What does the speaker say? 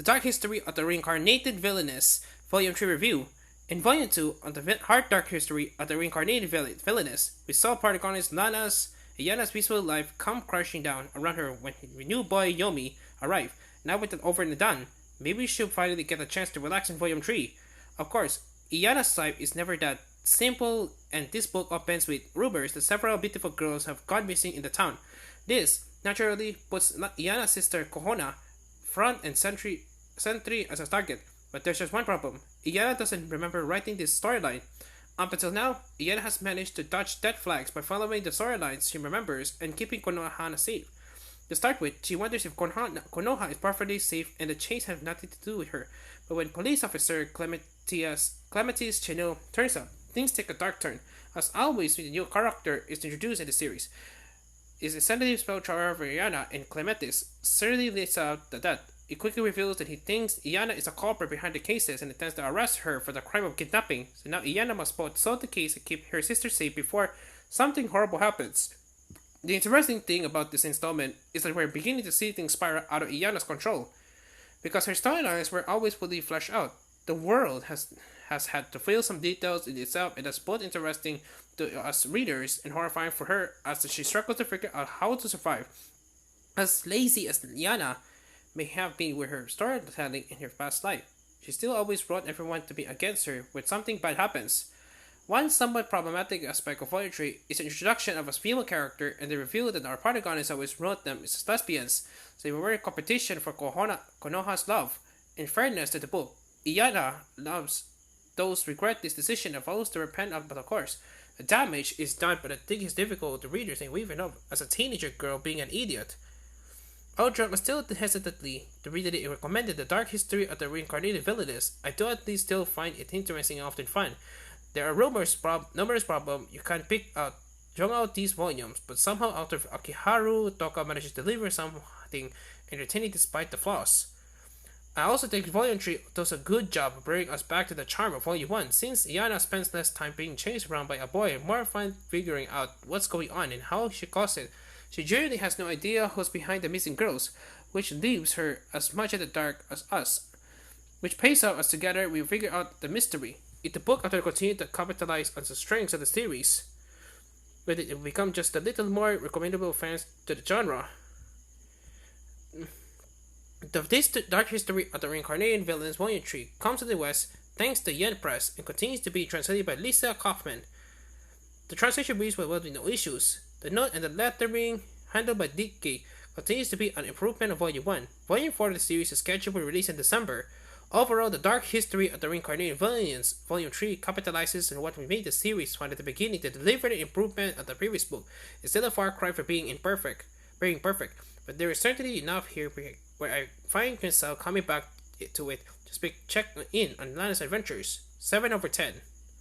The Dark History of the Reincarnated Villainess, Volume 3 Review. In Volume 2, on the hard dark history of the Reincarnated Villainess, we saw protagonist Iyana's peaceful life come crashing down around her when her new boy Yomi arrived. Now with it over and done, maybe she'll finally get a chance to relax in Volume 3. Of course, Iyana's life is never that simple, and this book opens with rumors that several beautiful girls have gone missing in the town. This, naturally, puts Iyana's sister Kohona front and sentry as a target. But there's just one problem. Iyana doesn't remember writing this storyline. Up until now, Iyana has managed to dodge death flags by following the storylines she remembers and keeping Konoha safe. To start with, she wonders if Konoha is perfectly safe and the chase have nothing to do with her. But when police officer Clementius Chenu turns up, things take a dark turn. As always, when a new character is introduced in the series, his sensitive spell however Iyana and Clementis certainly lays out that it quickly reveals that he thinks Iyana is a culprit behind the cases and intends to arrest her for the crime of kidnapping. So now Iyana must both solve the case and keep her sister safe before something horrible happens. The interesting thing about this installment is that we're beginning to see things spiral out of Iyana's control. Because her storylines were always fully fleshed out, the world has had to fill some details in itself, and that's both interesting to us readers and horrifying for her as she struggles to figure out how to survive. As lazy as Iyana may have been with her storytelling in her past life, she still always wrote everyone to be against her when something bad happens. One somewhat problematic aspect of poetry is the introduction of a female character and the reveal that our protagonists always wrote them as lesbians, so they were in competition for Konoha's love. In fairness to the book, Iyana loves those regret this decision and vows to repent of, but of course, the damage is done, but I think it's difficult to readers and even up as a teenager girl being an idiot. Although I still hesitantly to read it recommended The Dark History of the Reincarnated Villainess, I do at least still find it interesting and often fun. There are numerous problems you can pick out throughout these volumes, but somehow author Akiharu Toka manages to deliver something entertaining despite the flaws. I also think Volume 3 does a good job of bringing us back to the charm of Volume 1, since Iyana spends less time being chased around by a boy and more fun figuring out what's going on and how she caused it. She generally has no idea who's behind the missing girls, which leaves her as much in the dark as us, which pays off as together we figure out the mystery. If the book author continued to capitalize on the strengths of the series, but it will become just a little more recommendable fans to the genre. This Dark History of the Reincarnated Villains Volume 3 comes to the West thanks to Yen Press and continues to be translated by Lisa Kaufman. The translation reads well with no issues. The note and the lettering, handled by DK, continues to be an improvement of Volume 1. Volume 4 of the series is scheduled for release in December. Overall, The Dark History of the Reincarnated Villains Volume 3 capitalizes on what we made the series find at the beginning to deliver the improvement of the previous book. It's still a far cry for being perfect, but there is certainly enough here where I find myself coming back to it to check in on Lana's adventures. 7/10.